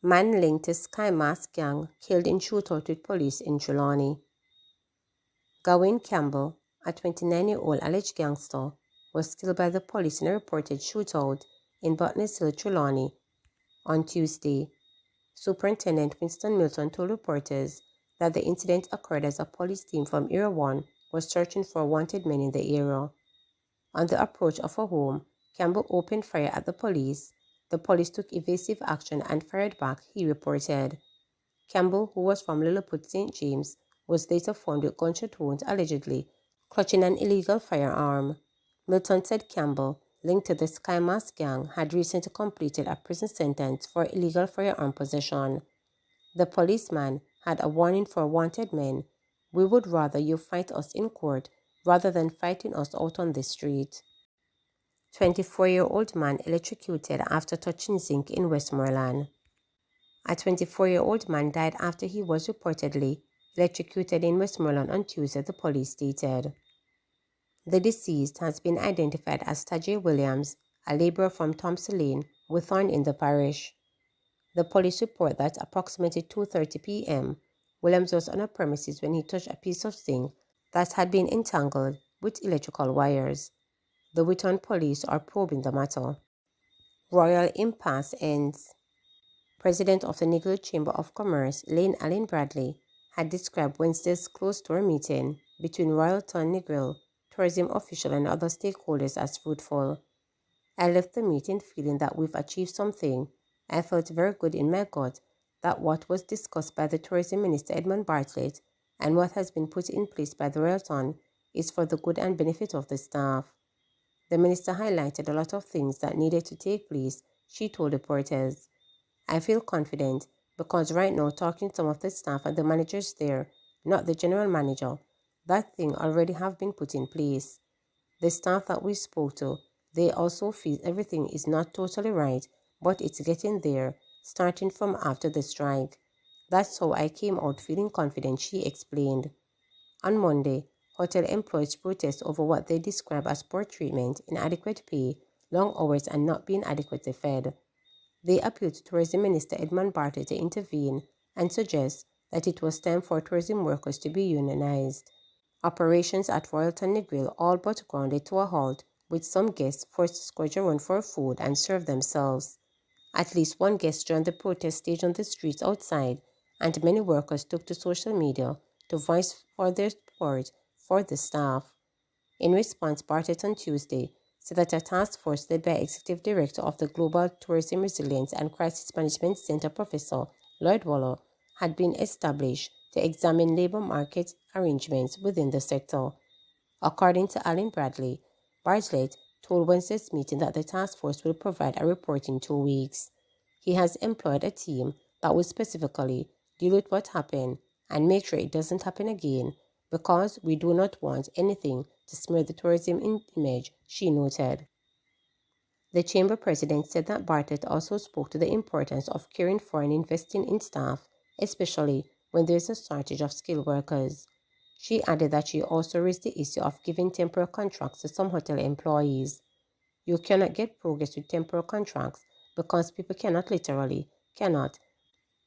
Man linked to Sky Mask gang killed in shootout with police in Trelawney. Gawain Campbell, a 29-year-old alleged gangster, was killed by the police in a reported shootout in Botnes Hill, Trelawney, on Tuesday. Superintendent Winston Milton told reporters that the incident occurred as a police team from Area 1 was searching for wanted men in the area. On the approach of a home, Campbell opened fire at the police. The police took evasive action and fired back, he reported. Campbell, who was from Lilliput, St. James, was later found with gunshot wounds, allegedly clutching an illegal firearm. Milton said Campbell, linked to the Sky Mask gang, had recently completed a prison sentence for illegal firearm possession. The policeman had a warning for wanted men: "We would rather you fight us in court rather than fighting us out on the street." 24-year-old man electrocuted after touching zinc in Westmoreland. A 24-year-old man died after he was reportedly electrocuted in Westmoreland on Tuesday, the police stated. The deceased has been identified as Tajay Williams, a laborer from Thompson Lane, Withorn in the parish. The police report that approximately 2:30 p.m., Williams was on a premises when he touched a piece of zinc that had been entangled with electrical wires. The Withorn police are probing the matter. Royal impasse ends. President of the Negril Chamber of Commerce, Lane Allen Bradley, had described Wednesday's closed-door meeting between Royalton Negril, tourism officials and other stakeholders as fruitful. "I left the meeting feeling that we've achieved something. I felt very good in my gut that what was discussed by the Tourism Minister Edmund Bartlett and what has been put in place by the Royalton is for the good and benefit of the staff." The minister highlighted a lot of things that needed to take place, she told reporters. "I feel confident because right now, talking to some of the staff and the managers there, not the general manager, that thing already have been put in place. The staff that we spoke to, they also feel everything is not totally right, but it's getting there, starting from after the strike. That's how I came out feeling confident," she explained. On Monday, hotel employees protest over what they describe as poor treatment, inadequate pay, long hours, and not being adequately fed. They appealed to Tourism Minister Edmund Bartlett to intervene and suggest that it was time for tourism workers to be unionized. Operations at Royalton Negril all but grounded to a halt, with some guests forced to scrounge around for food and serve themselves. At least one guest joined the protest stage on the streets outside, and many workers took to social media to voice for their support for the staff. In response, Bartlett on Tuesday said that a task force led by Executive Director of the Global Tourism Resilience and Crisis Management Center, Professor Lloyd Waller, had been established to examine labor market arrangements within the sector. According to Allen Bradley, Bartlett told Wednesday's meeting that the task force will provide a report in 2 weeks. He has employed a team that will specifically deal with what happened and make sure it doesn't happen again, because we do not want anything to smear the tourism image, she noted. The chamber president said that Bartlett also spoke to the importance of caring for and investing in staff, especially when there is a shortage of skilled workers. She added that she also raised the issue of giving temporary contracts to some hotel employees. "You cannot get progress with temporary contracts because people cannot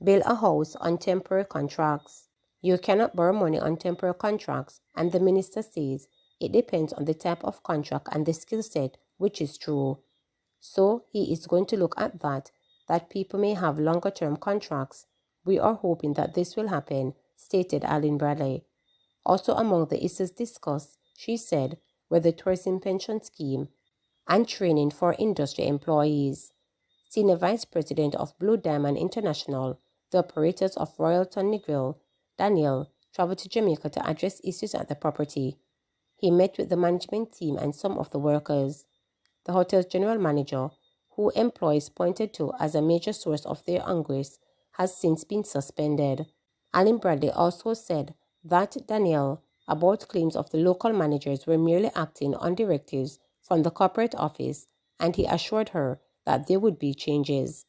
build a house on temporary contracts. You cannot borrow money on temporary contracts," and the minister says it depends on the type of contract and the skill set, which is true. So he is going to look at that people may have longer-term contracts. "We are hoping that this will happen," stated Allen Bradley. Also among the issues discussed, she said, were the tourism pension scheme and training for industry employees. Senior Vice President of Blue Diamond International, the operators of Royalton Negril, Daniel, traveled to Jamaica to address issues at the property. He met with the management team and some of the workers. The hotel's general manager, who employees pointed to as a major source of their anguish, has since been suspended. Allen Bradley also said that Daniel about claims of the local managers were merely acting on directives from the corporate office, and he assured her that there would be changes.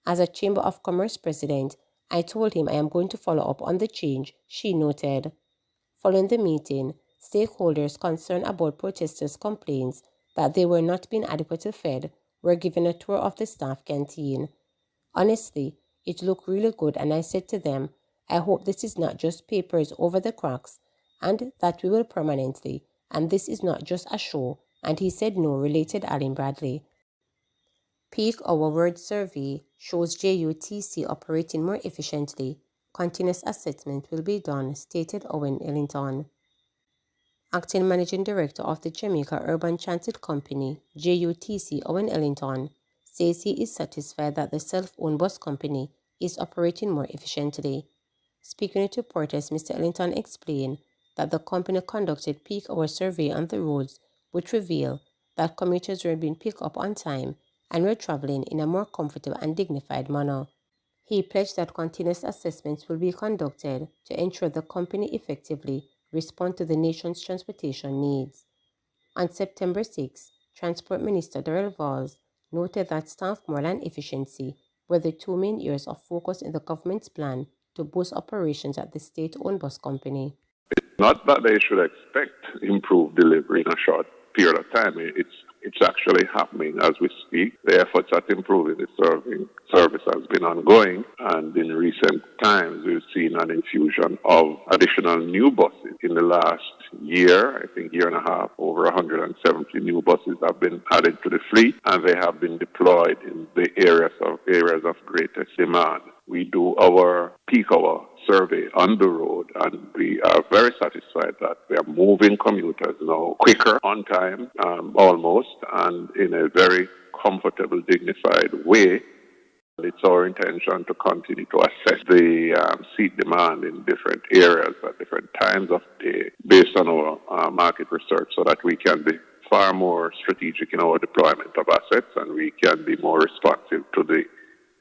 "As a Chamber of Commerce president, I told him I am going to follow up on the change," she noted. Following the meeting, Stakeholders concerned about protesters' complaints that they were not being adequately fed were given a tour of the staff canteen. Honestly, it looked really good, and I said to them, I hope this is not just papers over the cracks and that we will permanently, and this is not just a show. And he said no, related Alan Bradley. Peak Hour Word Survey shows JUTC operating more efficiently. Continuous assessment will be done, stated Owen Ellington. Acting Managing Director of the Jamaica Urban Transit Company, JUTC, Owen Ellington, says he is satisfied that the self-owned bus company is operating more efficiently. Speaking to reporters, Mr. Ellington explained that the company conducted peak hour survey on the roads, which revealed that commuters were being picked up on time and were traveling in a more comfortable and dignified manner. He pledged that continuous assessments will be conducted to ensure the company effectively respond to the nation's transportation needs. On September 6, Transport Minister Darrell Valls noted that staff morale and efficiency were the two main areas of focus in the government's plan to boost operations at the state-owned bus company. Not that they should expect improved delivery in a short period of time. It's actually happening as we speak. The efforts at improving the service has been ongoing, and in recent times we've seen an infusion of additional new buses. In the last year, I think year and a half, over 170 new buses have been added to the fleet, and they have been deployed in the areas of greatest demand. We do our peak hour survey on the road, and we are very satisfied that we are moving commuters now quicker, on time, almost, and in a very comfortable, dignified way. It's our intention to continue to assess the seat demand in different areas at different times of day based on our market research, so that we can be far more strategic in our deployment of assets, and we can be more responsive to the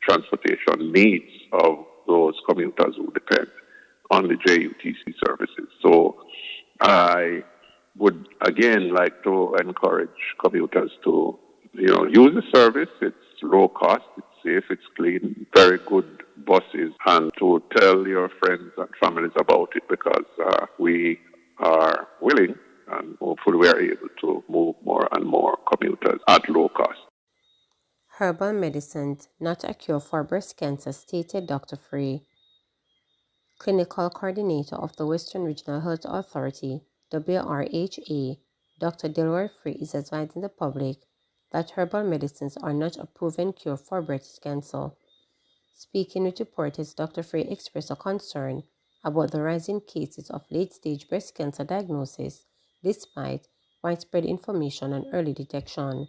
transportation needs of those commuters who depend on the JUTC services. So I would again like to encourage commuters to, use the service. It's low cost, it's safe, it's clean, very good buses, and to tell your friends and families about it, because we are willing and hopefully we are able to move more and more commuters at low cost. Herbal medicines, not a cure for breast cancer, stated Dr. Frey. Clinical Coordinator of the Western Regional Health Authority, WRHA, Dr. Delroy Frey, is advising the public that herbal medicines are not a proven cure for breast cancer. Speaking with reporters, Dr. Frey expressed a concern about the rising cases of late-stage breast cancer diagnosis despite widespread information on early detection.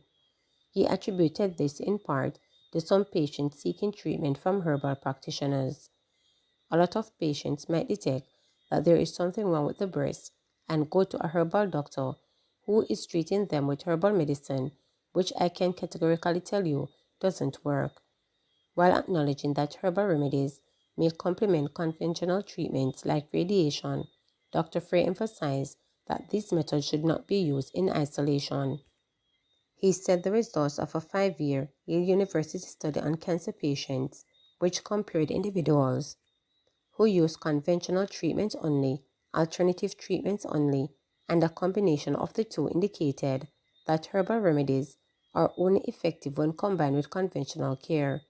He attributed this in part to some patients seeking treatment from herbal practitioners. A lot of patients might detect that there is something wrong with the breast and go to a herbal doctor who is treating them with herbal medicine, which I can categorically tell you doesn't work. While acknowledging that herbal remedies may complement conventional treatments like radiation, Dr. Frey emphasized that these methods should not be used in isolation. He said the results of a 5-year Yale University study on cancer patients, which compared individuals who used conventional treatments only, alternative treatments only, and a combination of the two, indicated that herbal remedies are only effective when combined with conventional care.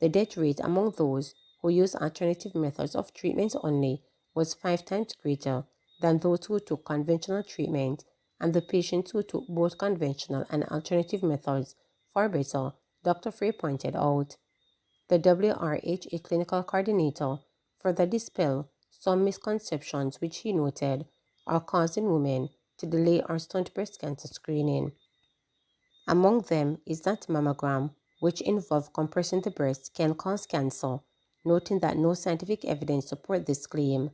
The death rate among those who used alternative methods of treatment only was 5 times greater than those who took conventional treatment, and the patients who took both conventional and alternative methods far better, Dr. Frey pointed out. The WRHA clinical coordinator further dispelled some misconceptions which he noted are causing women to delay or stunt breast cancer screening. Among them is that mammogram, which involves compressing the breast, can cause cancer, noting that no scientific evidence supports this claim.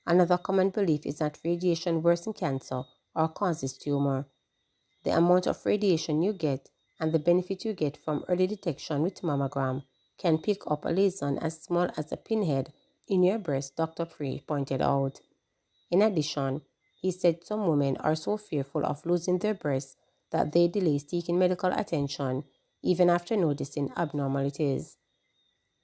Another common belief is that radiation worsens cancer or causes tumor. The amount of radiation you get and the benefit you get from early detection with mammogram can pick up a lesion as small as a pinhead in your breast, Dr. Frey pointed out. In addition, he said some women are so fearful of losing their breasts that they delay seeking medical attention even after noticing abnormalities.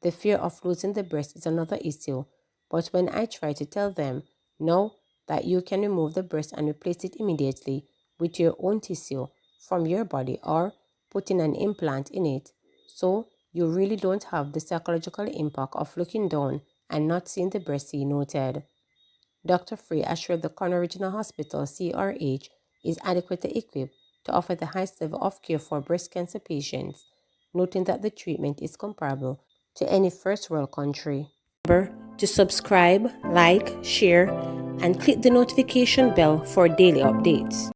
The fear of losing the breast is another issue, but when I try to tell them, no, that you can remove the breast and replace it immediately with your own tissue from your body or put in an implant in it. So you really don't have the psychological impact of looking down and not seeing the breast he noted. Dr. Free assured the Corner Regional Hospital CRH is adequately equipped to offer the highest level of care for breast cancer patients, noting that the treatment is comparable to any first world country. Remember to subscribe, like, share, and click the notification bell for daily updates.